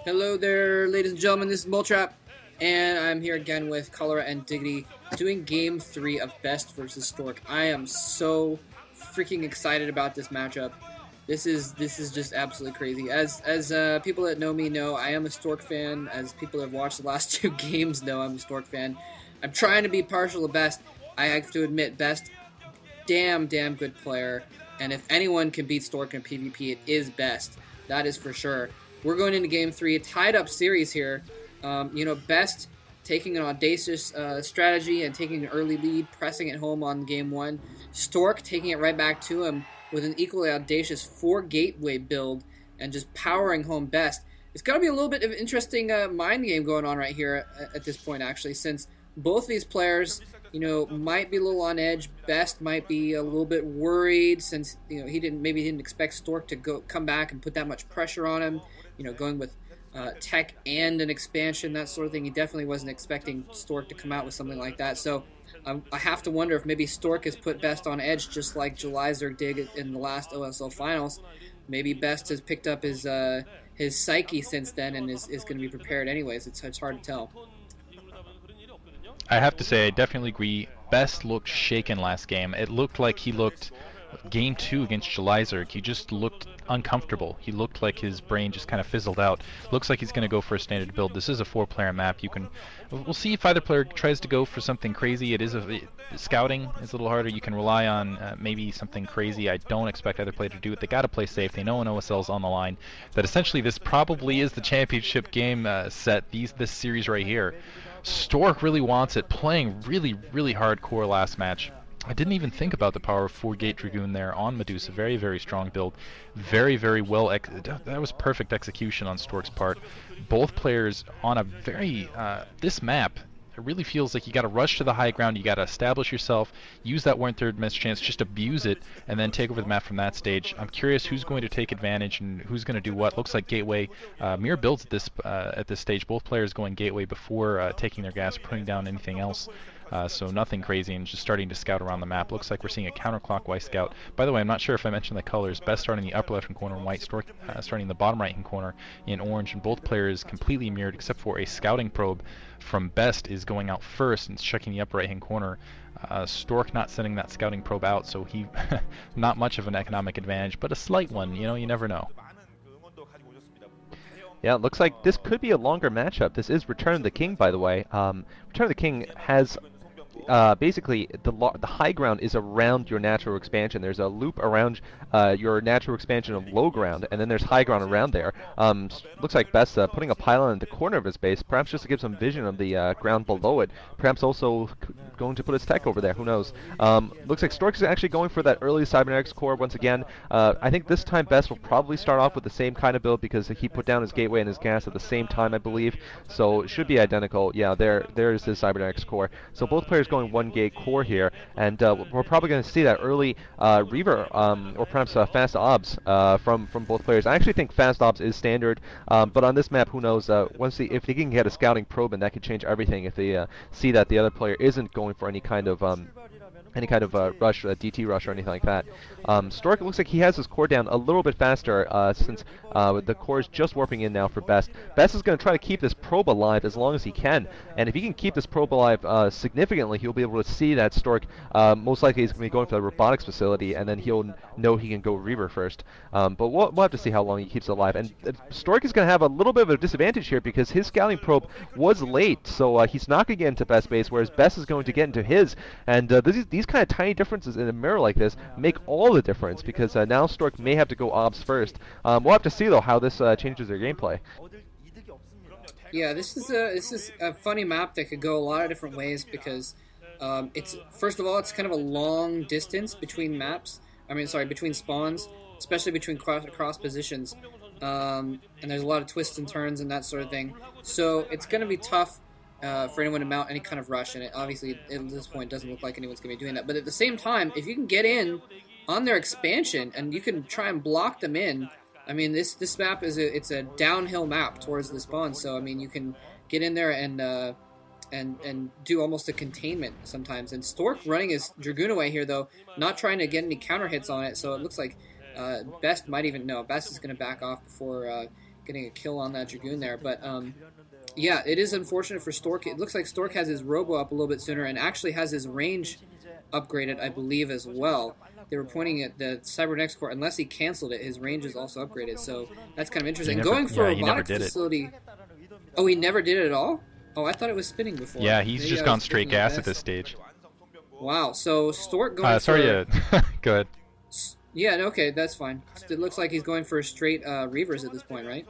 Hello there, ladies and gentlemen. This is Bulltrap, and I'm here again with Cholera and Diggity, doing Game 3 of BeSt versus Stork. I am so freaking excited about this matchup. This is just absolutely crazy. As people that know me know, I am a Stork fan. As people that have watched the last two games know, I'm a Stork fan. I'm trying to be partial to BeSt. I have to admit, BeSt, damn good player. And if anyone can beat Stork in PvP, it is BeSt. That is for sure. We're going into Game 3, a tied-up series here. BeSt taking an audacious strategy and taking an early lead, pressing it home on Game 1. Stork taking it right back to him with an equally audacious 4-gateway build and just powering home BeSt. It's going to be a little bit of an interesting mind game going on right here at this point, actually, since both of these players, might be a little on edge. BeSt might be a little bit worried since, he didn't expect Stork to come back and put that much pressure on him. Going with tech and an expansion, that sort of thing. He definitely wasn't expecting Stork to come out with something like that. So I have to wonder if maybe Stork has put BeSt on edge, just like Jelizerg did in the last OSL finals. Maybe BeSt has picked up his psyche since then and is going to be prepared anyways. It's hard to tell. I have to say, I definitely agree. BeSt looked shaken last game. It looked like he looked game 2 against Jelizerg. He just looked uncomfortable. He looked like his brain just kind of fizzled out. Looks like he's going to go for a standard build. This is a 4-player map. We'll see if either player tries to go for something crazy. Scouting is a little harder. You can rely on maybe something crazy. I don't expect either player to do it. They got to play safe. They know an OSL's on the line. That essentially this probably is the championship game set. This series right here. Stork really wants it, playing really hardcore last match. I didn't even think about the power of 4-gate Dragoon there on Medusa. Very strong build. Very well. That was perfect execution on Stork's part. Both players on a this map, it really feels like you got to rush to the high ground. You got to establish yourself, use that 1/3 miss chance, just abuse it, and then take over the map from that stage. I'm curious who's going to take advantage and who's going to do what. Looks like Gateway mirror builds at this stage. Both players going Gateway before taking their gas, putting down anything else. So nothing crazy, and just starting to scout around the map. Looks like we're seeing a counterclockwise scout. By the way, I'm not sure if I mentioned the colors. BeSt starting in the upper left-hand corner in white, Stork starting in the bottom right-hand corner in orange, and both players completely mirrored except for a scouting probe from BeSt is going out first and checking the upper right-hand corner. Stork not sending that scouting probe out, so he not much of an economic advantage, but a slight one. You never know. Yeah, it looks like this could be a longer matchup. This is Return of the King, by the way. Return of the King has basically the high ground is around your natural expansion. There's a loop around your natural expansion of low ground, and then there's high ground around there. Looks like BeSt putting a pylon in the corner of his base, perhaps just to give some vision of the ground below it. Perhaps also going to put his tech over there. Who knows? Looks like Stork is actually going for that early cybernetics core once again. I think this time BeSt will probably start off with the same kind of build because he put down his gateway and his gas at the same time, I believe. So it should be identical. Yeah, there's his cybernetics core. So both players going 1-gate core here, and we're probably going to see that early Reaver or perhaps fast obs from both players. I actually think fast obs is standard, but on this map, who knows? If they can get a scouting probe, and that could change everything. If they see that the other player isn't going for any kind of rush, DT rush or anything like that. Stork looks like he has his core down a little bit faster since the core is just warping in now for BeSt. BeSt is going to try to keep this probe alive as long as he can, and if he can keep this probe alive significantly, he'll be able to see that Stork most likely is going to be going for the robotics facility, and then he'll know he can go Reaver first. But we'll have to see how long he keeps it alive. And Stork is going to have a little bit of a disadvantage here because his scouting probe was late, so he's not going to get into BeSt base, whereas BeSt is going to get into his. And these kind of tiny differences in a mirror like this make all the difference because now Stork may have to go obs first. We'll have to see though how this changes their gameplay. Yeah, this is a funny map that could go a lot of different ways because first of all, it's kind of a long distance between between spawns, especially between cross positions, and there's a lot of twists and turns and that sort of thing. So it's going to be tough for anyone to mount any kind of rush, and it obviously at this point doesn't look like anyone's going to be doing that. But at the same time, if you can get in on their expansion and you can try and block them in, I mean, this map it's a downhill map towards the spawn. So I mean, you can get in there and do almost a containment sometimes. And Stork running his Dragoon away here though, not trying to get any counter hits on it. So it looks like BeSt might even BeSt is going to back off before getting a kill on that Dragoon there. But yeah, it is unfortunate for Stork. It looks like Stork has his Robo up a little bit sooner and actually has his range upgraded, I believe, as well. They were pointing at the Cybernex core. Unless he canceled it, his range is also upgraded. So that's kind of interesting. Going for a robotics facility. Oh, he never did it at all? Oh, I thought it was spinning before. Yeah, he's just gone straight gas at this stage. Wow, so Stork going sorry, go ahead. Yeah, okay, that's fine. It looks like he's going for straight Reavers at this point, right?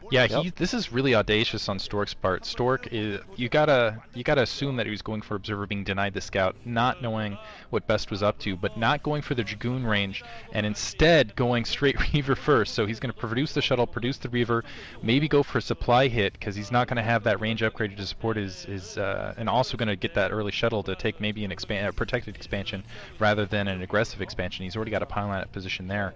Yeah, this is really audacious on Stork's part. Stork is you gotta assume that he was going for Observer being denied the scout, not knowing what BeSt was up to, but not going for the Dragoon range, and instead going straight Reaver first. So he's gonna produce the shuttle, produce the Reaver, maybe go for a supply hit because he's not gonna have that range upgraded to support his and also gonna get that early shuttle to take maybe an protected expansion rather than an aggressive expansion. He's already got a pylon at position there.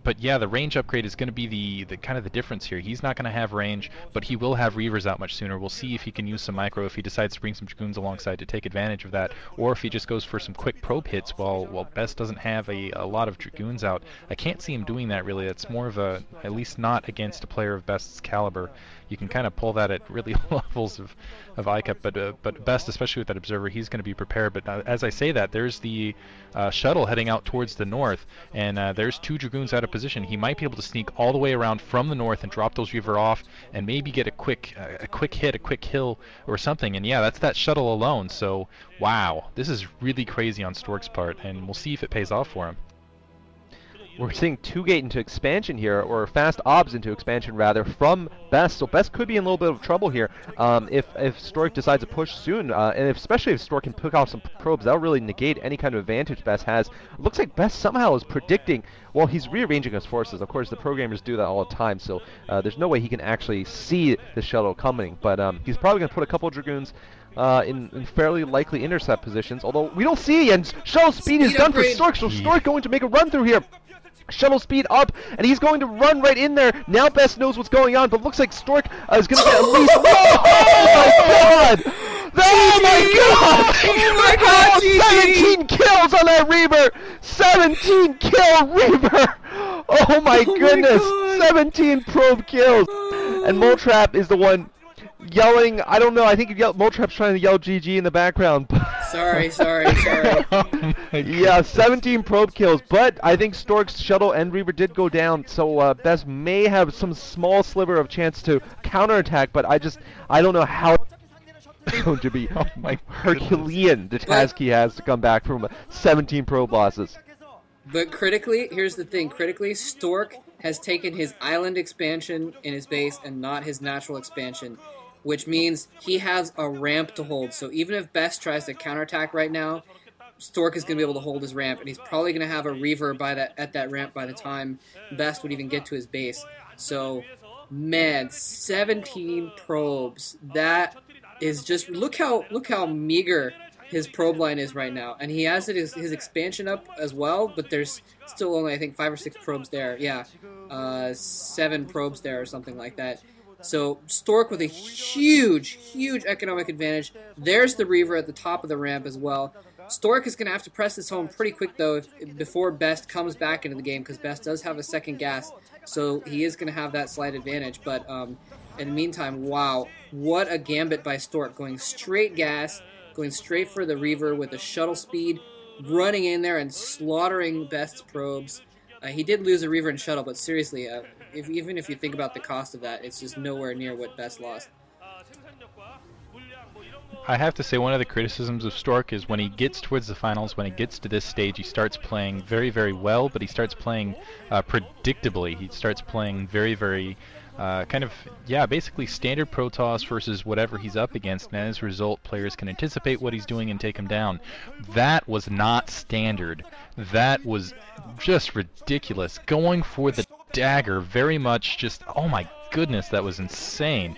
But yeah, the range upgrade is going to be the kind of the difference here. He's not going to have range, but he will have Reavers out much sooner. We'll see if he can use some micro, if he decides to bring some Dragoons alongside to take advantage of that, or if he just goes for some quick probe hits while BeSt doesn't have a lot of Dragoons out. I can't see him doing that really. It's more of at least not against a player of BeSt's caliber. You can kind of pull that at really low levels of ICAP, but BeSt, especially with that Observer, he's going to be prepared. But as I say that, there's the shuttle heading out towards the north, and there's 2 Dragoons out of position. He might be able to sneak all the way around from the north and drop those Reaver off, and maybe get a quick hit, a quick kill or something. And yeah, that's that shuttle alone. So wow, this is really crazy on Stork's part, and we'll see if it pays off for him. We're seeing 2-gate into expansion here, or fast obs into expansion rather, from BeSt. So BeSt could be in a little bit of trouble here if Stork decides to push soon, and especially if Stork can pick off some probes. That'll really negate any kind of advantage BeSt has. It looks like BeSt somehow is predicting, well, he's rearranging his forces. Of course, the programmers do that all the time, so there's no way he can actually see the shuttle coming. But he's probably going to put a couple of Dragoons in fairly likely intercept positions, although we don't see it yet. Shuttle speed is done for Stork, so Stork going to make a run through here. Shuttle speed up, and he's going to run right in there. Now BeSt knows what's going on, but looks like Stork is going to get at least... Oh my god! Oh my god! Oh my god! 17 kills on that Reaver! 17 kill Reaver! Oh my goodness! 17 probe kills! And Moletrap is the one yelling, I don't know, I think Moletrap's trying to yell GG in the background. Sorry. Yeah, 17 probe kills, but I think Stork's shuttle and Reaver did go down, so BeSt may have some small sliver of chance to counterattack, but I don't know how it's going to be Herculean the task he has to come back from 17 probe losses. But critically, here's the thing, Stork has taken his island expansion in his base and not his natural expansion, which means he has a ramp to hold. So even if BeSt tries to counterattack right now, Stork is going to be able to hold his ramp, and he's probably going to have a Reaver at that ramp by the time BeSt would even get to his base. So, man, 17 probes. That is just look how meager his probe line is right now, and he has his expansion up as well, but there's still only I think 5 or 6 probes there. Yeah, 7 probes there or something like that. So Stork with a huge economic advantage. There's the Reaver at the top of the ramp as well. Stork is going to have to press this home pretty quick though before BeSt comes back into the game, because BeSt does have a second gas, so he is going to have that slight advantage. But in the meantime, wow, what a gambit by Stork, going straight gas, going straight for the Reaver with a shuttle speed, running in there and slaughtering BeSt's probes. He did lose a Reaver and shuttle, but seriously, even if you think about the cost of that, it's just nowhere near what BeSt lost. I have to say, one of the criticisms of Stork is when he gets towards the finals, when he gets to this stage, he starts playing very, very well, but he starts playing predictably. He starts playing very, very basically standard Protoss versus whatever he's up against, and as a result, players can anticipate what he's doing and take him down. That was not standard. That was just ridiculous. Going for the dagger, very much just, oh my goodness, that was insane.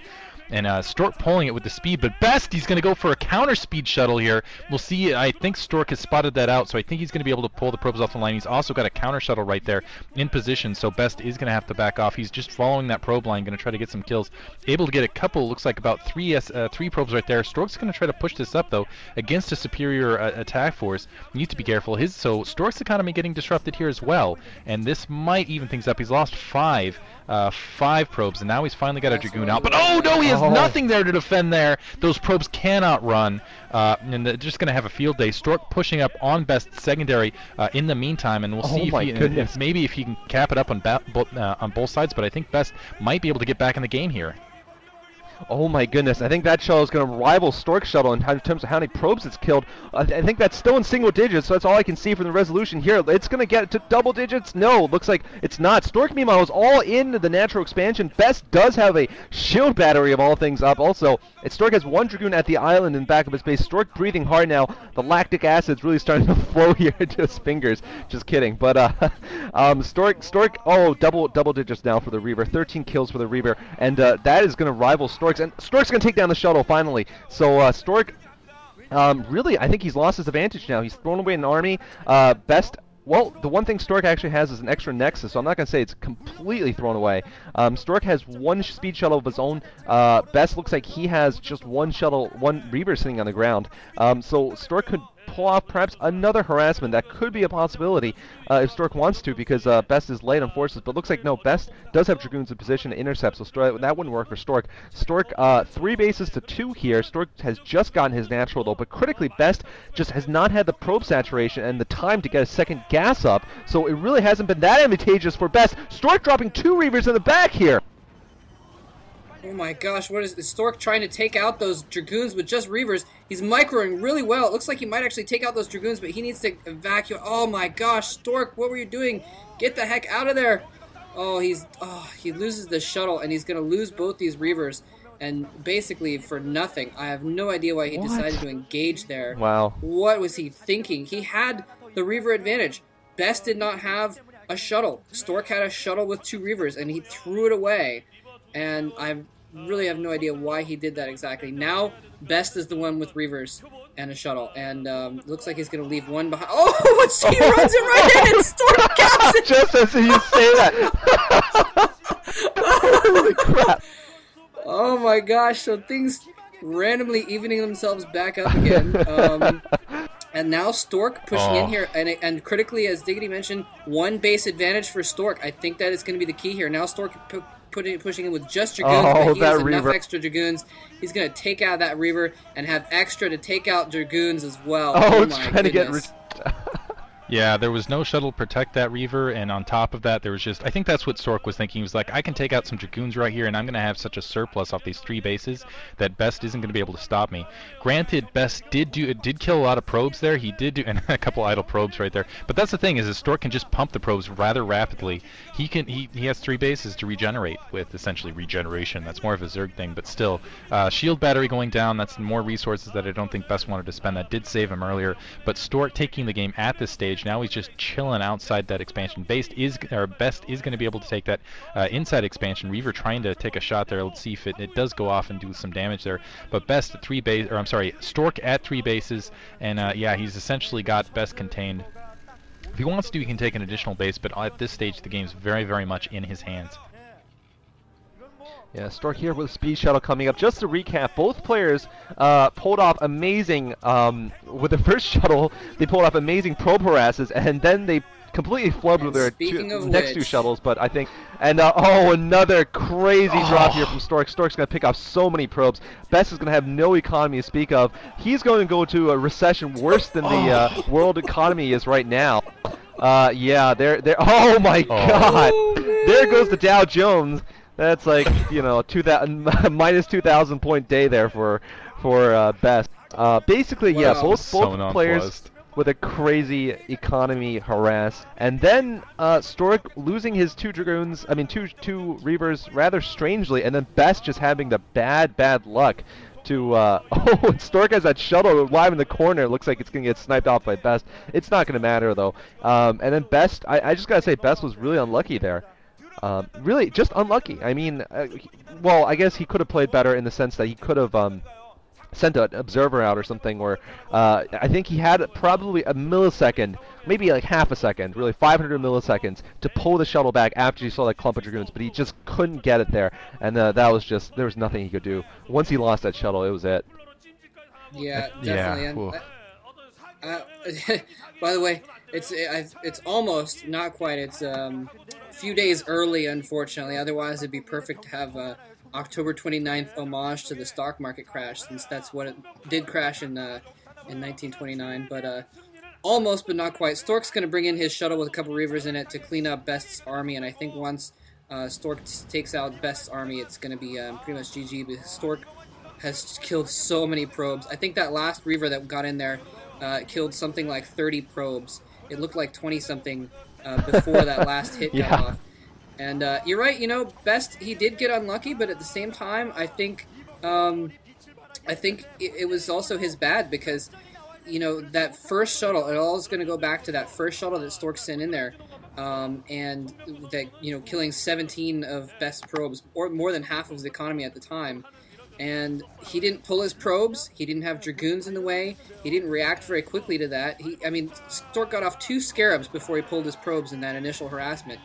And Stork pulling it with the speed, but BeSt, he's going to go for a counter speed shuttle here. We'll see. I think Stork has spotted that out, so I think he's going to be able to pull the probes off the line. He's also got a counter shuttle right there in position, so BeSt is going to have to back off. He's just following that probe line, going to try to get some kills. Able to get a couple, looks like about three probes right there. Stork's going to try to push this up, though, against a superior attack force. Needs to be careful. So Stork's economy getting disrupted here as well, and this might even things up. He's lost five probes, and now he's finally got a Dragoon out. But oh no, he has nothing there to defend there. Those probes cannot run, and they're just going to have a field day. Stork pushing up on BeSt's secondary in the meantime, and we'll see if maybe if he can cap it up on both sides. But I think BeSt might be able to get back in the game here. Oh my goodness, I think that shuttle is going to rival Stork's shuttle in terms of how many probes it's killed. I think that's still in single digits, so that's all I can see from the resolution here. It's going to get to double digits? No, looks like it's not. Stork, meanwhile, is all into the natural expansion. BeSt does have a shield battery of all things up. Also, Stork has one Dragoon at the island in back of his base. Stork breathing hard now. The lactic acid's really starting to flow here into his fingers. Just kidding. But Stork, oh, double digits now for the Reaver. 13 kills for the Reaver, and that is going to rival Stork. And Stork's going to take down the shuttle finally. So Stork, really, I think he's lost his advantage now. He's thrown away an army. BeSt, well, the one thing Stork actually has is an extra Nexus, so I'm not going to say it's completely thrown away. Stork has one speed shuttle of his own. BeSt looks like he has just one shuttle, one Reaver sitting on the ground. So Stork could pull off perhaps another harassment. That could be a possibility if Stork wants to, because BeSt is light on forces. But looks like no, BeSt does have Dragoons in position to intercept, so that wouldn't work for Stork. Stork, 3 bases to 2 here. Stork has just gotten his natural though, but critically BeSt just has not had the probe saturation and the time to get a second gas up, so it really hasn't been that advantageous for BeSt. Stork dropping 2 Reavers in the back here. Oh my gosh, what is Stork trying to take out those Dragoons with just Reavers? He's microing really well. It looks like he might actually take out those Dragoons, but he needs to evacuate. Oh my gosh, Stork, what were you doing? Get the heck out of there. Oh, he loses the shuttle, and he's going to lose both these Reavers, and basically for nothing. I have no idea why he decided to engage there. Wow. What was he thinking? He had the Reaver advantage. BeSt did not have a shuttle. Stork had a shuttle with 2 Reavers, and he threw it away. And I really have no idea why he did that exactly. Now, BeSt is the one with Reavers and a shuttle, and looks like he's going to leave one behind. Oh, he runs it right in, and Stork caps it! Just as you say that. Holy crap. Oh my gosh, so things randomly evening themselves back up again. And now Stork pushing in here, and critically, as Diggity mentioned, 1 base advantage for Stork. I think that is going to be the key here. Now Stork pushing in with just Dragoons, but he has enough extra Dragoons. He's going to take out that Reaver and have extra to take out Dragoons as well. Oh my goodness. Yeah, there was no shuttle to protect that Reaver, and on top of that, there was just... I think that's what Stork was thinking. He was like, I can take out some Dragoons right here, and I'm going to have such a surplus off these 3 bases that BeSt isn't going to be able to stop me. Granted, BeSt did kill a lot of probes there. He did do... and a couple idle probes right there. But that's the thing, is that Stork can just pump the probes rather rapidly. He has 3 bases to regenerate with, essentially, regeneration. That's more of a Zerg thing, but still. Shield battery going down, that's more resources that I don't think BeSt wanted to spend. That did save him earlier. But Stork taking the game at this stage, now he's just chilling outside that expansion. BeSt is going to be able to take that inside expansion. Reaver trying to take a shot there. Let's see if it does go off and do some damage there. But BeSt at Stork at 3 bases, and yeah, he's essentially got BeSt contained. If he wants to, he can take an additional base, but at this stage, the game's very, very much in his hands. Yeah, Stork here with a speed shuttle coming up. Just to recap, both players pulled off amazing, with the first shuttle, they pulled off amazing probe harasses, and then they completely flubbed with their next 2 shuttles, but I think, and another crazy drop here from Stork. Stork's going to pick off so many probes. BeSt is going to have no economy to speak of. He's going to go to a recession worse than the world economy is right now. Yeah, oh my god! There goes the Dow Jones. That's like, you know, minus 2,000 point day there for BeSt. Basically, yeah, both players with a crazy economy harass, and then Stork losing his 2 Dragoons, two Reavers rather strangely, and then BeSt just having the bad luck to and Stork has that shuttle live in the corner. It looks like it's gonna get sniped off by BeSt. It's not gonna matter though. And then BeSt, I just gotta say, BeSt was really unlucky there. Really, just unlucky. I mean, well, I guess he could have played better in the sense that he could have sent an observer out or something, or I think he had probably a millisecond, maybe like half a second, really 500 milliseconds to pull the shuttle back after he saw that clump of Dragoons, but he just couldn't get it there, and that was just, there was nothing he could do. Once he lost that shuttle, it was it. Yeah, Yeah. definitely. And Whew. uh, by the way, it's almost not quite. It's a few days early, unfortunately. Otherwise, it'd be perfect to have a October 29th homage to the stock market crash, since that's what it did crash in 1929. But almost, but not quite. Stork's going to bring in his shuttle with a couple Reavers in it to clean up BeSt's army, and I think once Stork takes out BeSt's army, it's going to be pretty much GG, because Stork has killed so many probes. I think that last Reaver that got in there killed something like 30 probes. It looked like 20-something before that last hit got Yeah. off. And you're right, BeSt, he did get unlucky, but at the same time, I think it was also his bad, because that first shuttle, it all is going to go back to that first shuttle that Stork sent in there, and that killing 17 of BeSt probes, or more than half of his economy at the time. And he didn't pull his probes. He didn't have Dragoons in the way. He didn't react very quickly to that. Stork got off 2 Scarabs before he pulled his probes in that initial harassment.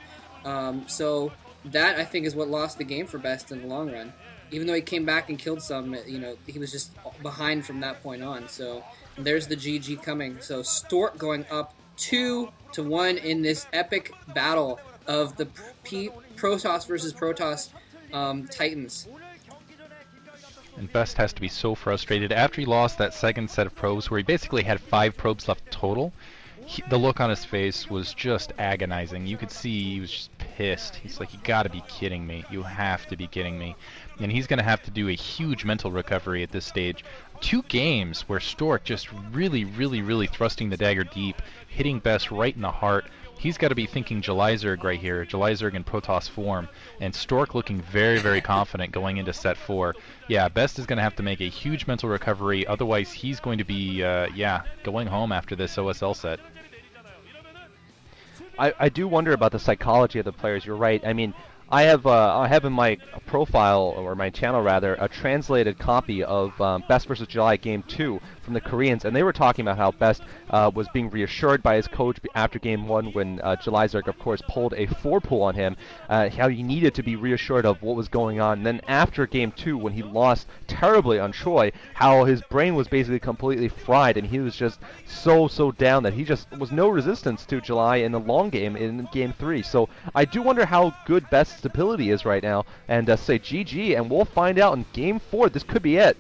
So that, I think, is what lost the game for BeSt in the long run. Even though he came back and killed some, he was just behind from that point on. So there's the GG coming. So Stork going up 2-1 in this epic battle of the Protoss versus Protoss Titans. And BeSt has to be so frustrated after he lost that second set of probes, where he basically had 5 probes left total. The look on his face was just agonizing. You could see he was just pissed. He's like, "You got to be kidding me! You have to be kidding me!" And he's going to have to do a huge mental recovery at this stage. 2 games where Stork just really, really, really thrusting the dagger deep, hitting BeSt right in the heart. He's got to be thinking Jelizerg right here, Jelizerg in Protoss form, and Stork looking very, very confident going into set 4. Yeah, BeSt is going to have to make a huge mental recovery, otherwise he's going to be, going home after this OSL set. I do wonder about the psychology of the players. You're right. I mean, I have in my profile, or my channel rather, a translated copy of BeSt versus July Game 2 from the Koreans, and they were talking about how BeSt was being reassured by his coach after Game 1 when Jelizerg, of course, pulled a 4-pull on him, how he needed to be reassured of what was going on. And then after Game 2, when he lost terribly on Choi, how his brain was basically completely fried, and he was just so down that he just was no resistance to July in the long game in Game 3. So I do wonder how good BeSt's ability is right now, and say GG, and we'll find out in Game 4. This could be it.